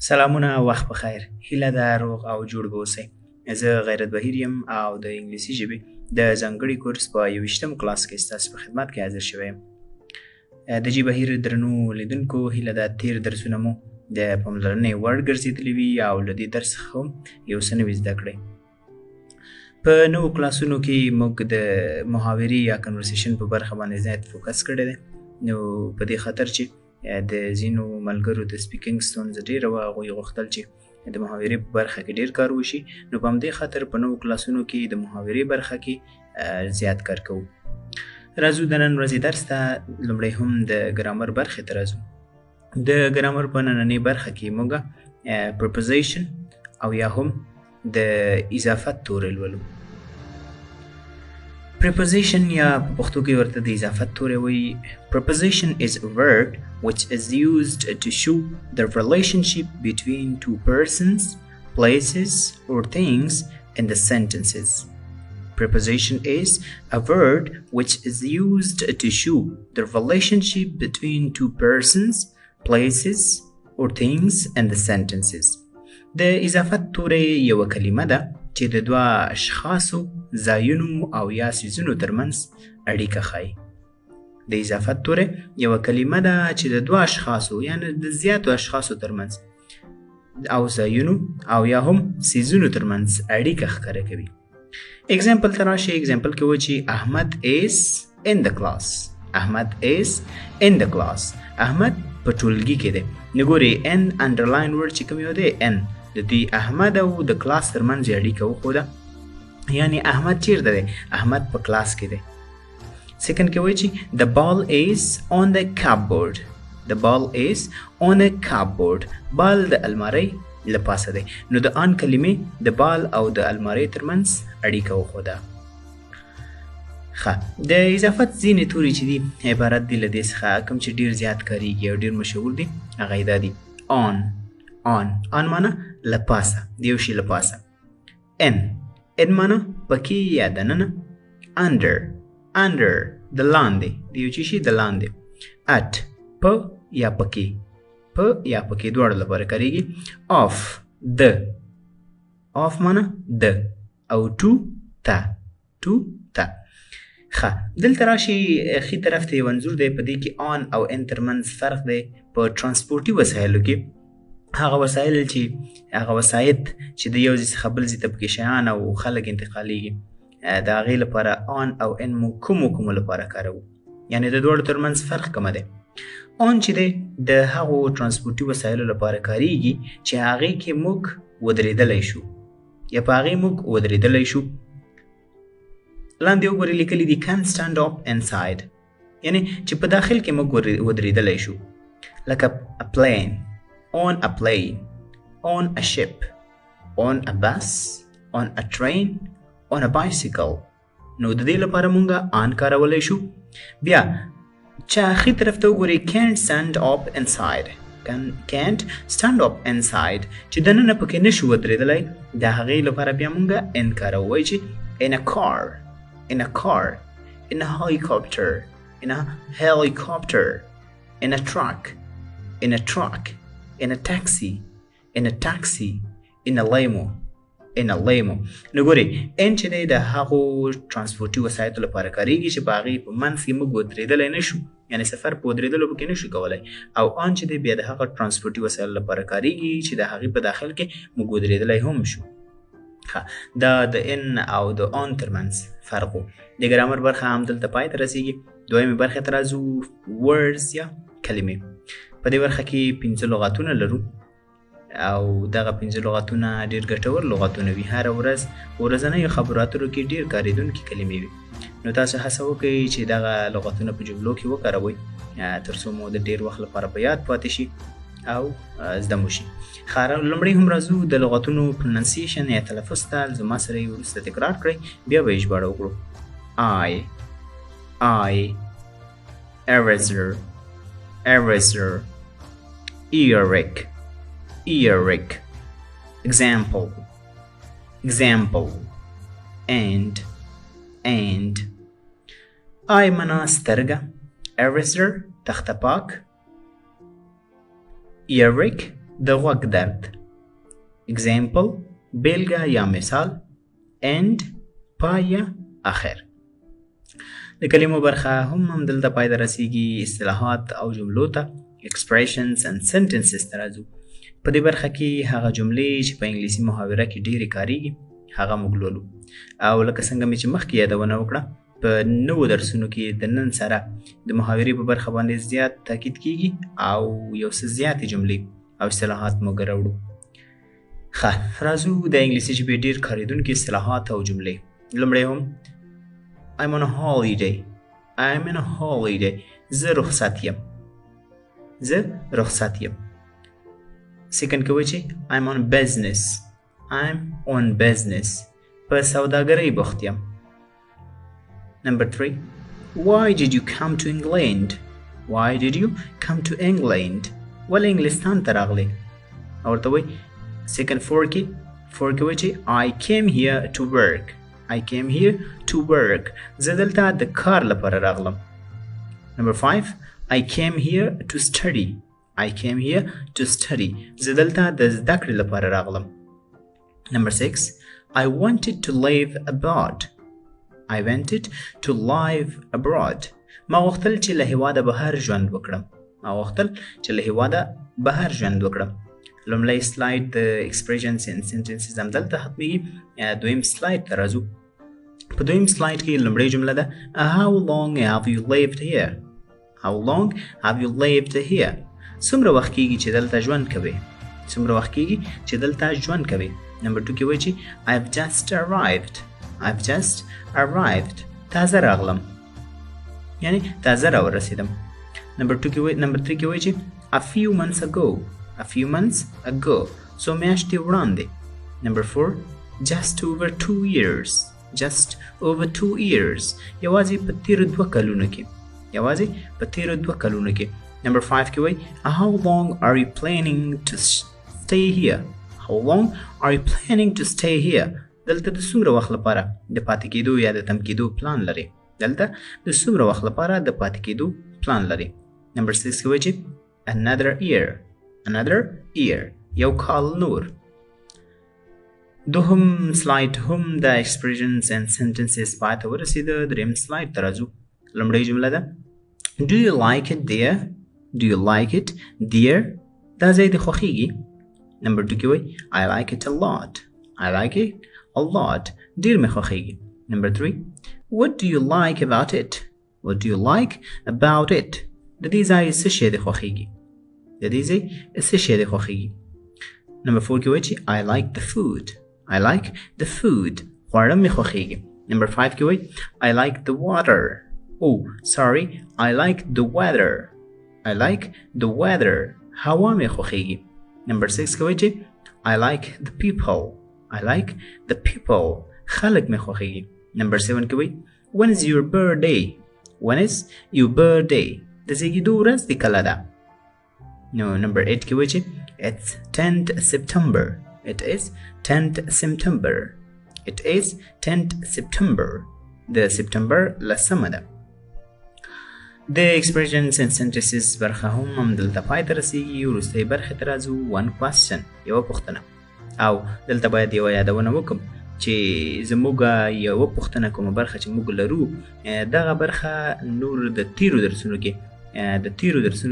سلامونه، وخت بخیر. هیله ده روغ او جوړ به اوسئ. زه غیرت بهیر یم او د انګلیسي ژبې د ځانګړي کورس په یويشتم کلاس کې ستاسو په خدمت کې حاضر شوی یم. د جی بهیر درنو لیدونکو، هیله ده تیر درسونه مو د پاملرنې وړ ګرځېدلي وي او له دې درس څخه هم یو څه نوي زده کړئ. په نوو کلاسونو کې موږ د محاورې یا کنورسیشن په برخه باندې زیات فوکس کړی دی. نو په دې خاطر چې د ځینو ملګرو د سپیکینګ ستونزه ډېره وه، هغوی غوښتل چې د محاورې په برخه کې ډېر کار وشي. نو په همدې خاطر په نوو کلاسونو کې د محاورې برخه کې زیات کار کوو. راځو د نن ورځې درس ته. لومړی هم د ګرامر برخې ته راځو. د ګرامر په نننۍ برخه کې موږ پرپوزیشن او یا هم د اضافت تورې لولو. Preposition یا په پښتو کې ورته د اضافت تورې وایي. Preposition is a word which is used to show the relationship between two persons, places, or things in the sentences. Preposition is a word which is used to show the relationship between two persons, places, or things in the sentences. د اضافت تورې یوه کلمه ده چې د دوه اشخاصو، ځایونو او یا څیزونو ترمنځ اړیکه ښایي. د اضافت تورې یوه کلمه ده چې د دوه اشخاصو یعنې د زیاتو اشخاصو ترمنځ او ځایونو او یا هم څیزونو ترمنځ اړیکه ښکاره کوي. اگزامپل ته راشئ. اگزامپل کې و چې احمد is in the class. احمد is in the class. احمد په ټولګي کې دی. نو ګورئ n انډرلاین ورډ چې کوم یو دی n د دې احمد او د کلاس ترمنځ اړیکه وښوده. یعنی احمد چیرته دی؟ احمد په کلاس کې دی. سیکنډ کې وایي چې the ball is on the cupboard. the ball is on a cupboard. بال د المارۍ له پاسه دی. نو د ان کلمې د بال او د المارۍ ترمنځ اړیکه وښوده. ښه، د اضافت ځینې توري چې دي عبارت دي له دې څخه کوم چې ډېر زیات کارېږي او ډېر مشهور دي. هغه یې دا دي: on معنا له پاسه، د یو شي له پاسه. in معنا پکې یا دننه. under د لاندې، د یو شي د لاندې. at په یا پکې، دواړو لپاره کارېږي. off معنا د او to ته. ښه، دلته راشي. ښي طرف ته یو انځور دی. په دې کې on او in ترمنځ فرق دی. په ترانسپورټي وسایلو کې هغه وسایط چې د یو ځای څخه بل ځای ته پکې شیان او خلک انتقالیږي، د هغې لپاره on او in مو کومو لپاره کاروو. یعنې د دواړو ترمنځ فرق کومه دی؟ on چې دی د هغو ترانسپورټي وسایلو لپاره کاریږي چې هغې کې موږ ودرېدلی شو یا په هغې موږ ودرېدلی شو. لاندې وګورئ لیکلي دي can stand up inside، یعنې چې په داخل کې موږ ودرېدلی شو. لکه a plane، on a plane، on a ship، on a bus، on a train، on a bicycle. نو د دې لپاره مونږه on کارولی شو. بیا چې اخري طرف ته وګورئ can't stand up inside. چې دننه پکې نشو ودرېدلی، د هغې لپاره بیا مونږه in کاروو. وایي چې in a car، in a helicopter، in a truck، in a taxi، in a limo. نو ګورئ ان چې دی د هغو ترانسپورټي وسایطو لپاره کارېږي چې په هغې په منځ کې موږ ودرېدلی نه شو، یعنې سفر په ودرېدلو پکې نه شو کولی. او ان چې دی بیا د هغه ترانسپورټي وسایلو لپاره کارېږي چې د هغې په داخل کې موږ ودرېدلی هم شو. ښه، دا د ان او د ان ترمنځ فرق و. د ګرامر برخه هم دلته پای ته رسېږي. دویمې برخې ته راځو، words یا کلمې. په دې برخه کې 5 لغاتونه لرو او دغه 5 لغاتونه ډېر ګټور لغاتونه وي. هره ورځ ورځنیو خبرو اترو کې ډېر کارېدونکي کلمې وي. نو تاسو هڅه وکړئ چې دغه لغاتونه په جملو کې وکاروئ تر څو مو د ډېر وخت لپاره په یاد پاتې شي او زده مو شي. لومړی هم راځو د لغاتونو پروننسیشن یا تلفظ ته. زما سره یې وروسته تکرار کړئ، بیا به یې ژباړه وکړو. I، eraser، earache، example، and. I معنا سترګه، eraser تخته پاک، earache د غوږ درد. example بیلګه یا مثال end پای یا آخر. د کلمو برخه هم دلته پای ته رسیږي. اصطلاحات او جملو ته expressions and sentences ته راځو. په دې برخه کې هغه جملې چې په انګلیسي محاوره کې ډېرې کاریږي هغه موږ لولو. او لکه څنګه مې چې مخکې یادونه وکړه په نوو درسونو کې د نن سره د محاورې په برخه باندې زیات تاکید کیږي او یو څه زیاتې جملې او اصطلاحات موږ راوړو. ښه راځو د انګلیسي ژبې ډېر کارېدونکي اصطلاحات او جملې. لومړی هم I'm on a holiday. I'm in a holiday. زه رخصت یم. زه رخصت یم. سیکنډ کې وایي چې I'm on business. I'm on business. په سوداګرۍ بوخت یم. Number 3. Why did you come to England? Why did you come to England? ولې انګلستان ته راغلې؟ او ورته وایي سیکنډ 4 کې وایي چې I came here to work. I came here to work. زه دلته د کار لپاره راغلم. Number 5. I came here to study. I came here to study. زه دلته د زده کړې لپاره راغلم. Number 6. I wanted to live abroad. I wanted to live abroad. ما غوښتل چې له هېواده بهر ژوند وکړم. لومړی سلاید د expressions and sentences همدلته ختمېږي. دویم سلاید ته راځو. په دویم سلاید کې لومړۍ جمله ده How long have you lived here? How long have you lived here? څومره وخت کېږي چې دلته ژوند کوې؟ Number 2 کې وایي چې I've just arrived. تازه راغلم. یعنی تازه راورسېدم. Number 3 کې وایي چې a few months ago. څو میاشتې وړاندې. Number 4. just over 2 years. یوازې په تیرو 2 کلونو کې. Number 5 کې وایي How long are you planning to stay here? دلته د څومره وخت لپاره د پاتې کېدو یا د تم کېدو پلان لري؟ Number 6 کې وایي چې another year. یو کال نور. دوهم سلاید هم د expressions and sentences پای ته ورسېده. دریم سلاید ته راځو. لومړۍ جمله ده Do you like it dear? دا ځای دې خوښېږي؟ Number 2 کې وایي I like it a lot. ډېر مې خوښېږي. Number 3. What do you like about it? د دې ځای څه شی دې خوښېږي؟ Number 4 کې وایي چې I like the food. خواړه مې خوښېږي. Number 5 کې وایي I like the water. I like the weather. هوا مې خوښېږي. Number 6 کې وایي چې I like the people. خلک مې خوښېږي. Number 7 کې وایي When is your birthday? د زیږېدو ورځ دې کله ده؟ Number 8 کې وایي چې It's 10th September. د سپتمبر 10مه ده. د expressions and sentences برخه هم دلته پای ته رسیږي. وروستۍ برخې ته راځو. one question. یوه پوښتنه. او دلته باید یوه یادونه وکړم چې زموږ یوه پوښتنه کومه برخه چې موږ لرو دغه برخه نور د تیرو درسونو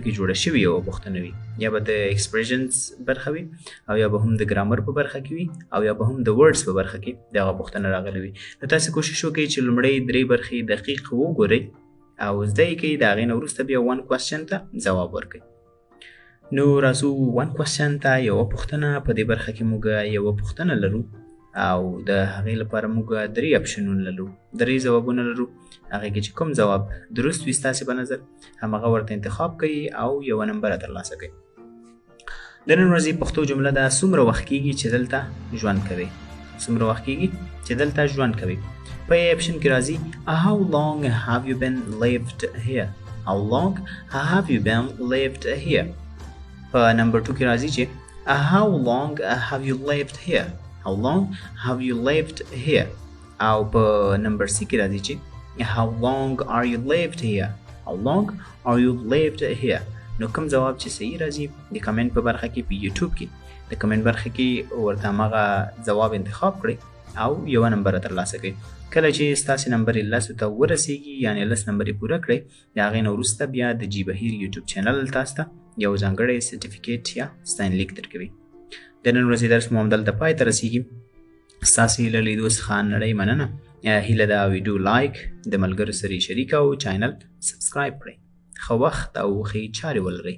کې جوړه شوې یوه پوښتنه وي. یا به د expressions برخه وي او یا به هم د ګرامر په برخه کې وي او یا به هم د words په برخه کې دغه پوښتنه راغلې وي. نو تاسې کوشش وکړئ چې لومړۍ 3 برخې دقیق وګورئ او زده یې کړئ. د هغې نه وروسته بیا one question ته ځواب ورکړئ. نو راځو one question ته. یوه پوښتنه. په دې برخه کې موږ یوه پوښتنه لرو او د هغې لپاره موږ 3 اپشنونه لرو، 3 ځوابونه لرو. هغې کې چې کوم ځواب درست وي ستاسې په نظر همغه ورته انتخاب کوئ او یوه نمبره ترلاسه کوئ. د نن ورځې پښتو جمله ده څومره وخت کېږي چې دلته ژوند کوئ. په ای اپشن کې راځي How long have you been lived here؟ په نمبر 2 کې راځي چې How long have you lived here؟ او په نمبر 6 کې راځي چې How long are you lived here؟ نو کوم جواب چې صحیح راځي د کمنټ په برخه کې په یوټیوب کې د کمنټ برخه کې ورته هغه جواب انتخاب کړئ او یو نمبر ترلاسه کړئ. کله چې ستاسو نمبر 10 ته ورسیږي یعنی 10 نمبر پوره کړئ د هغې نه وروسته بیا د جی بهیر یوټیوب چینل تاسو ته یو ځانګړی سرټیفیکیټ یا ستاینلیک درکوي. د نن ورځې درس مو همدلته پای ته رسیږي. ستاسو له لیدو څخه نړۍ مننه. هیله ده ویډیو لایک د ملګرو سره شریک او چینل سبسکرایب کړئ. ښه وخت او ښې چارې ولرئ.